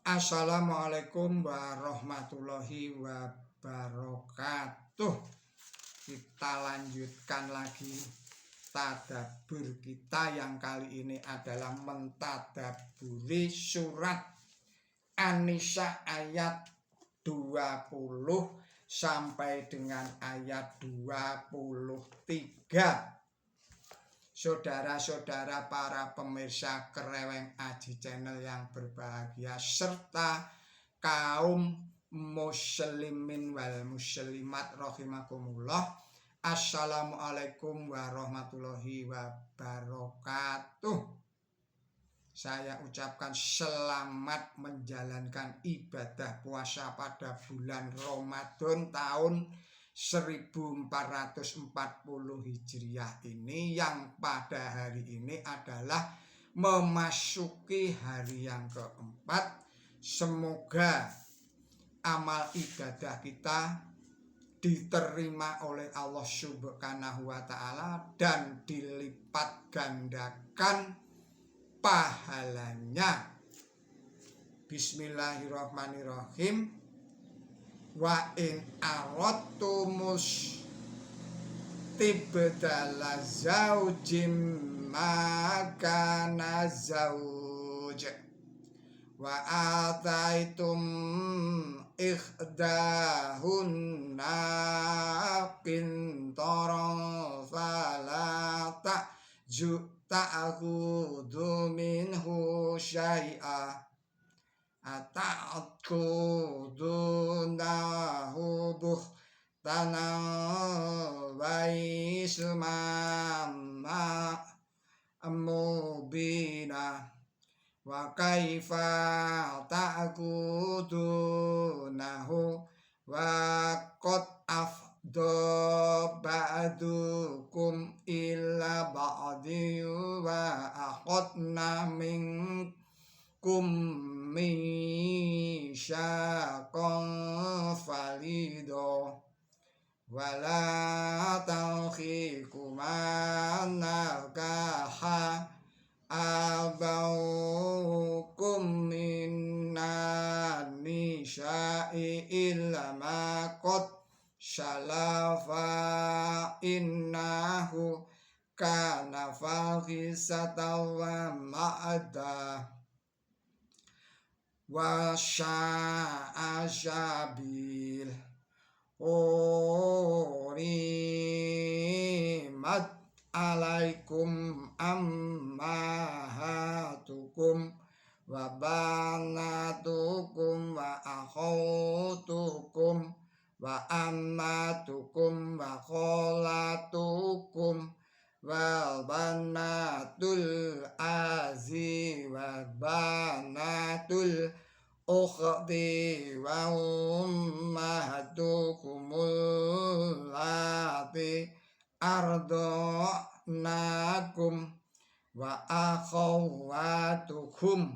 Assalamualaikum warahmatullahi wabarakatuh. Kita lanjutkan lagi tadabbur kita yang kali ini adalah mentadabburi surat An-Nisa ayat 20 sampai dengan ayat 23. Saudara-saudara para pemirsa Kreweng Aji Channel yang berbahagia serta kaum muslimin wal muslimat rahimakumullah. Assalamualaikum warahmatullahi wabarakatuh. Saya ucapkan selamat menjalankan ibadah puasa pada bulan Ramadan tahun 1440 Hijriah ini, yang pada hari ini adalah memasuki hari yang keempat. Semoga amal ibadah kita diterima oleh Allah Subhanahu wa Ta'ala dan dilipat gandakan pahalanya. Bismillahirrahmanirrahim. Wa in aradtumus tibdala zaujim makana zauj wa ataitum ikhdahunna qintaran fala ta'khudhu minhu syai'a ata'khudunahu buhtana wa isman mubina wa kaifa ta'khudunahu wa qad afdha ba'dukum illa ba'di wa akhadna minkum misyaqan falido wala tawkhikum nakaha abaukum minan nisa'i illa ma qad salafa innahu kana fahisatan wa ma'ada wa sya'asabil urimat alaikum ammahatukum wa banatukum wa akhawtukum wa ammatukum wa kholatukum wal banatul azi wa banatul ukhti wa ummahatukumul lati arda'nakum wa akhawatukum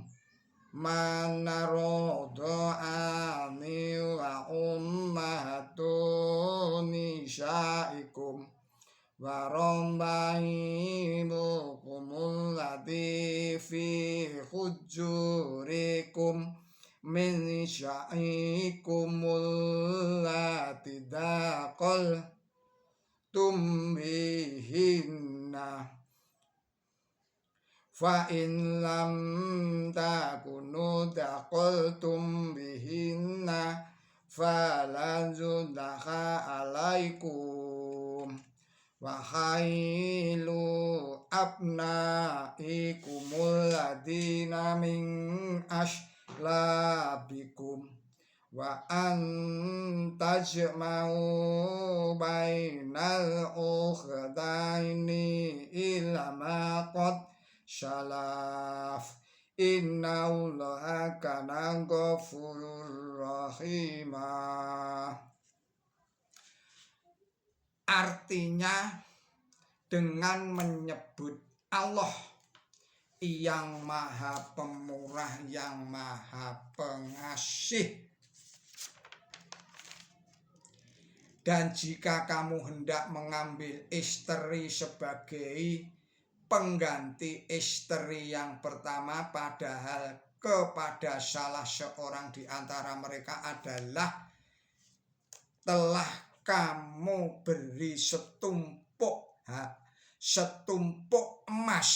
manaroda'ani wa ummahatun nisaikum wa rambahimukumul lati fi hujurikum min sya'ikumul lati daqaltum bihinna fa in lam takunu daqaltum bihinna fala junaha alaikum wa hailu abnaikumul ladina min ashlabikum wa antajma'u bainal ukhdaini illa ma qad salaf innallaha kana ghafurur rahimah. Artinya, dengan menyebut Allah yang maha pemurah, yang maha pengasih. Dan jika kamu hendak mengambil istri sebagai pengganti istri yang pertama, padahal kepada salah seorang di antara mereka adalah telah kamu beri setumpuk emas,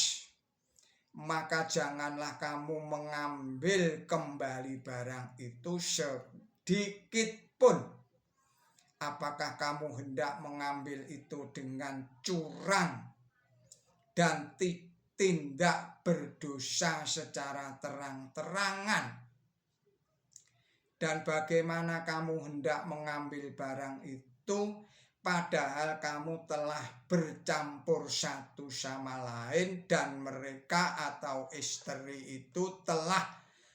maka janganlah kamu mengambil kembali barang itu sedikit pun. Apakah kamu hendak mengambil itu dengan curang dan tindak berdosa secara terang-terangan? Dan bagaimana kamu hendak mengambil barang itu padahal kamu telah bercampur satu sama lain dan mereka atau istri itu telah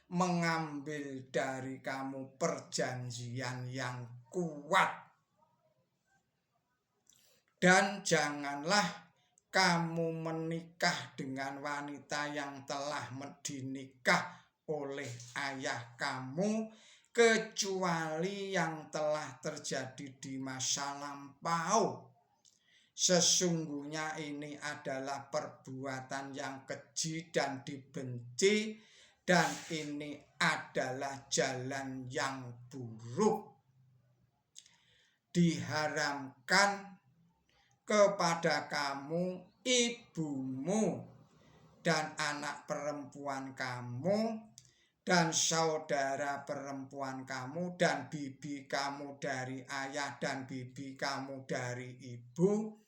mengambil dari kamu perjanjian yang kuat. Dan janganlah kamu menikah dengan wanita yang telah dinikah oleh ayah kamu, kecuali yang telah terjadi di masa lampau. Sesungguhnya ini adalah perbuatan yang keji dan dibenci, dan ini adalah jalan yang buruk. Diharamkan kepada kamu, ibumu, dan anak perempuan kamu, dan saudara perempuan kamu, dan bibi kamu dari ayah, dan bibi kamu dari ibu,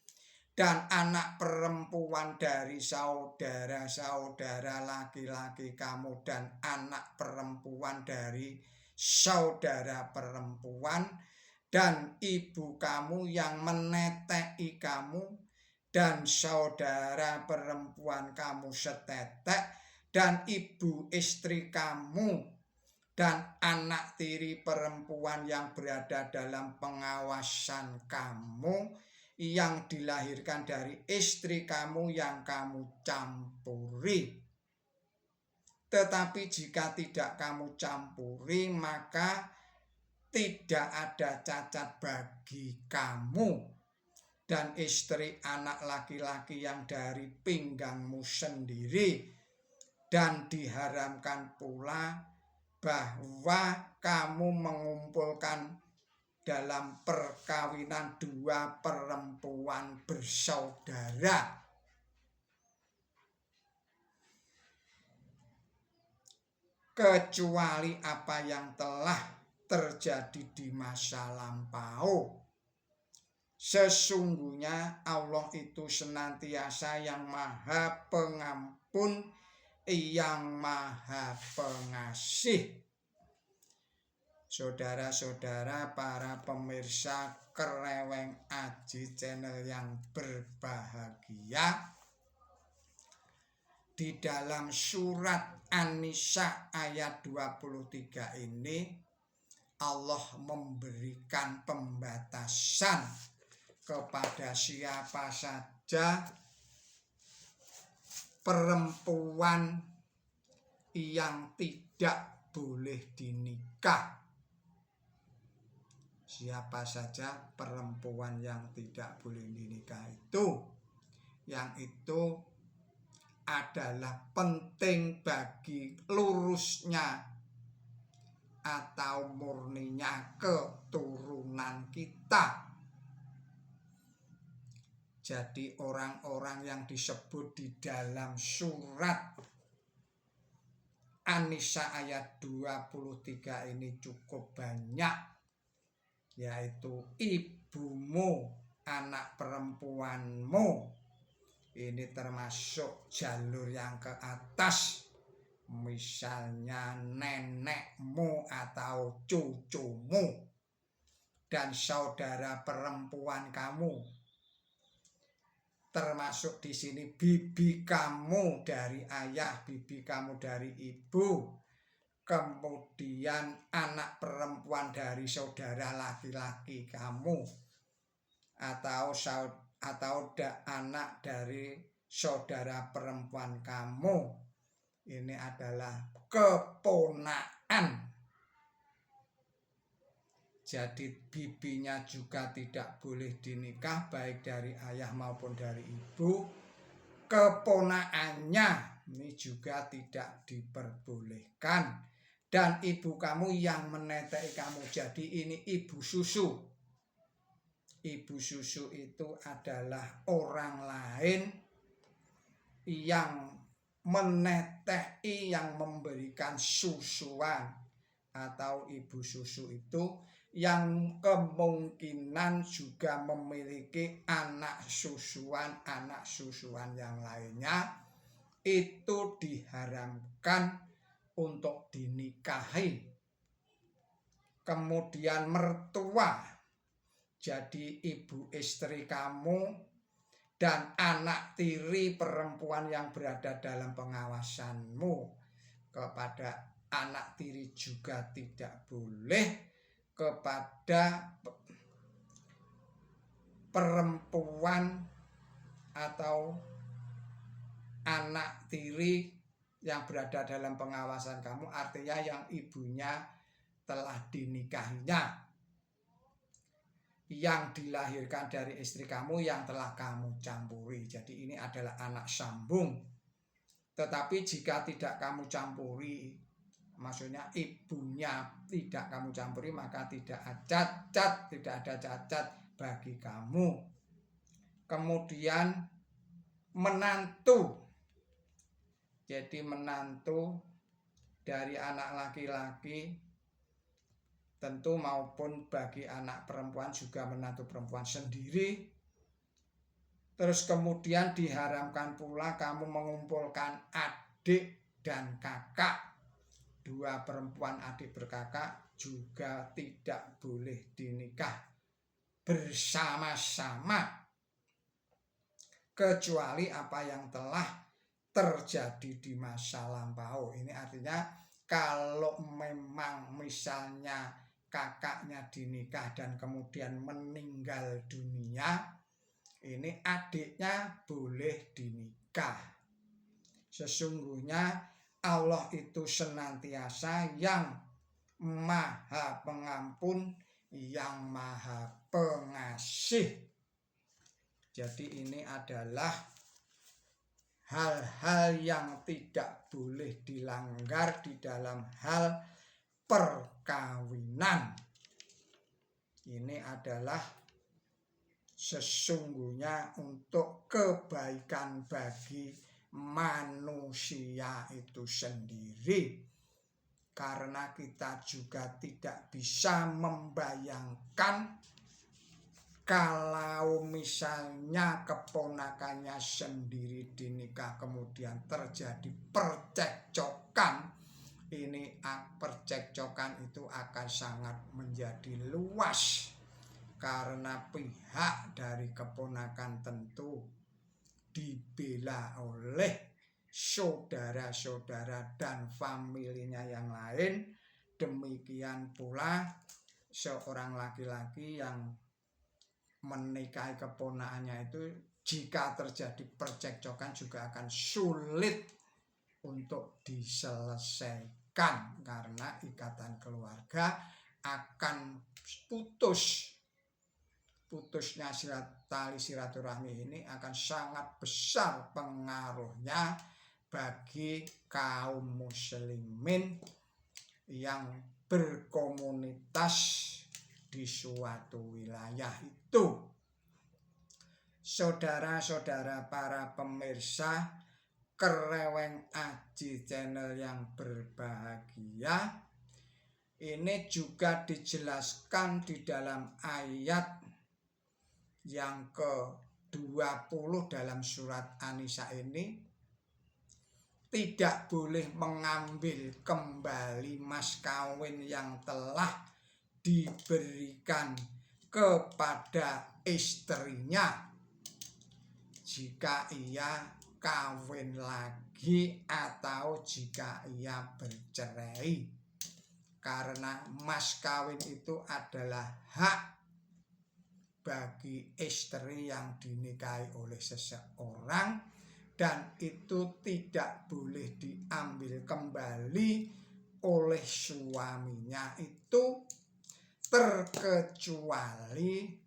dan anak perempuan dari saudara-saudara laki-laki kamu, dan anak perempuan dari saudara perempuan, dan ibu kamu yang meneteki kamu, dan saudara perempuan kamu setetek, dan ibu istri kamu, dan anak tiri perempuan yang berada dalam pengawasan kamu, yang dilahirkan dari istri kamu yang kamu campuri. Tetapi jika tidak kamu campuri, maka tidak ada cacat bagi kamu dan istri anak laki-laki yang dari pinggangmu sendiri. Dan diharamkan pula bahwa kamu mengumpulkan dalam perkawinan dua perempuan bersaudara, kecuali apa yang telah terjadi di masa lampau. Sesungguhnya Allah itu senantiasa yang maha pengampun, yang maha pengasih. Saudara-saudara para pemirsa Kereweng Aji channel yang berbahagia, di dalam surat An-Nisa ayat 23 ini Allah memberikan pembatasan kepada siapa saja perempuan yang tidak boleh dinikah. Siapa saja perempuan yang tidak boleh dinikah itu, yang itu adalah penting bagi lurusnya atau murninya keturunan kita. Jadi orang-orang yang disebut di dalam surat An-Nisa ayat 23 ini cukup banyak, yaitu ibumu, anak perempuanmu. Ini termasuk jalur yang ke atas. Misalnya nenekmu atau cucumu, dan saudara perempuan kamu, termasuk di sini bibi kamu dari ayah, bibi kamu dari ibu, kemudian anak perempuan dari saudara laki-laki kamu, atau anak dari saudara perempuan kamu. Ini adalah keponakan. Jadi bibinya juga tidak boleh dinikah, baik dari ayah maupun dari ibu. Keponakannya ini juga tidak diperbolehkan. Dan ibu kamu yang menetei kamu, jadi ini ibu susu. Ibu susu itu adalah orang lain yang menetei, yang memberikan susuan. Atau ibu susu itu yang kemungkinan juga memiliki anak susuan yang lainnya, itu diharamkan untuk dinikahi. Kemudian mertua, jadi ibu istri kamu dan anak tiri perempuan yang berada dalam pengawasanmu, kepada anak tiri juga tidak boleh, kepada perempuan atau anak tiri yang berada dalam pengawasan kamu, artinya yang ibunya telah dinikahinya, yang dilahirkan dari istri kamu yang telah kamu campuri. Jadi ini adalah anak sambung. Tetapi jika tidak kamu campuri, maksudnya ibunya tidak kamu campuri, maka tidak ada cacat bagi kamu. Kemudian menantu, jadi menantu dari anak laki-laki tentu maupun bagi anak perempuan juga menantu perempuan sendiri. Terus kemudian diharamkan pula kamu mengumpulkan adik dan kakak. Dua perempuan adik berkakak juga tidak boleh dinikah bersama-sama, kecuali apa yang telah terjadi di masa lampau. Ini artinya kalau memang misalnya kakaknya dinikah dan kemudian meninggal dunia, ini adiknya boleh dinikah. Sesungguhnya Allah itu senantiasa yang maha pengampun, yang maha pengasih. Jadi ini adalah hal-hal yang tidak boleh dilanggar di dalam hal perkawinan. Ini adalah sesungguhnya untuk kebaikan bagi manusia itu sendiri. Karena kita juga tidak bisa membayangkan kalau misalnya keponakannya sendiri dinikah kemudian terjadi percekcokan. Ini percekcokan itu akan sangat menjadi luas, karena pihak dari keponakan tentu dibela oleh saudara-saudara dan familinya yang lain. Demikian pula seorang laki-laki yang menikahi keponakannya itu, jika terjadi percekcokan juga akan sulit untuk diselesaikan, karena ikatan keluarga akan putusnya tali silaturahmi ini akan sangat besar pengaruhnya bagi kaum muslimin yang berkomunitas di suatu wilayah itu. Saudara-saudara para pemirsa Kereweng Aji Channel yang berbahagia, ini juga dijelaskan di dalam ayat yang ke-20 dalam surat An-Nisa ini, tidak boleh mengambil kembali mas kawin yang telah diberikan kepada istrinya jika ia kawin lagi atau jika ia bercerai, karena mas kawin itu adalah hak bagi istri yang dinikahi oleh seseorang, dan itu tidak boleh diambil kembali oleh suaminya itu, terkecuali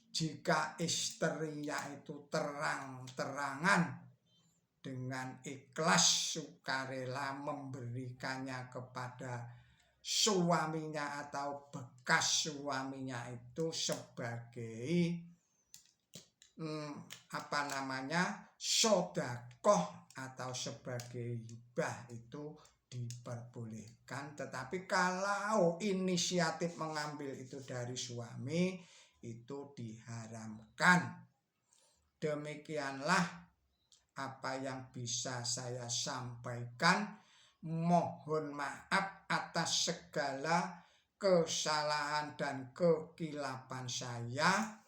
jika istrinya itu terang-terangan dengan ikhlas sukarela memberikannya kepada suaminya atau bekas suaminya itu sebagai sedekah atau sebagai hibah itu diperbolehkan. Tetapi kalau inisiatif mengambil itu dari suami itu diharamkan. Demikianlah apa yang bisa saya sampaikan. Mohon maaf atas segala kesalahan dan kekilapan saya.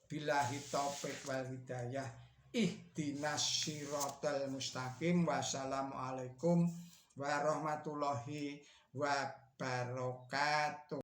Billahi taufik wal hidayah. Ihdinas siratal mustaqim. Wassalamualaikum warahmatullahi wabarakatuh.